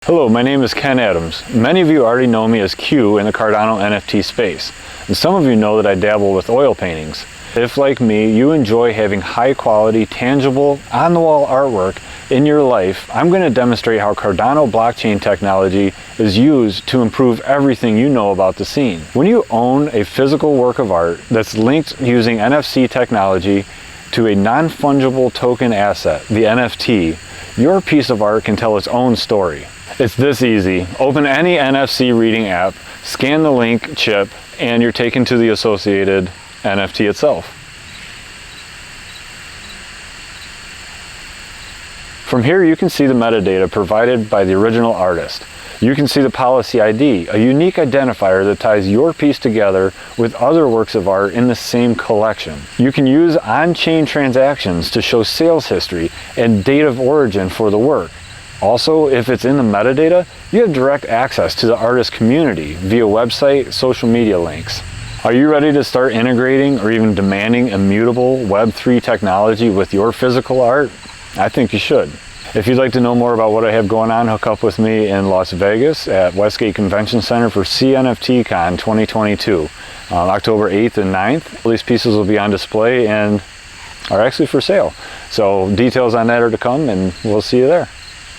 Hello, my name is Ken Adams. Many of you already know me as Q in the Cardano NFT space, and some of you know that I dabble with oil paintings. If, like me, you enjoy having high quality, tangible, on-the-wall artwork in your life, I'm going to demonstrate how Cardano blockchain technology is used to improve everything you know about the scene. When you own a physical work of art that's linked using NFC technology to a non-fungible token asset, the NFT, your piece of art can tell its own story. It's this easy. Open any NFC reading app, scan the link chip, and you're taken to the associated NFT itself. From here you can see the metadata provided by the original artist. You can see the policy ID, a unique identifier that ties your piece together with other works of art in the same collection. You can use on-chain transactions to show sales history and date of origin for the work. Also, if it's in the metadata, you have direct access to the artist community via website, social media links. Are you ready to start integrating or even demanding immutable Web3 technology with your physical art? I think you should. If you'd like to know more about what I have going on, hook up with me in Las Vegas at Westgate Convention Center for CNFTcon 2022, October 8th and 9th. These pieces will be on display and are actually for sale. So details on that are to come, and we'll see you there.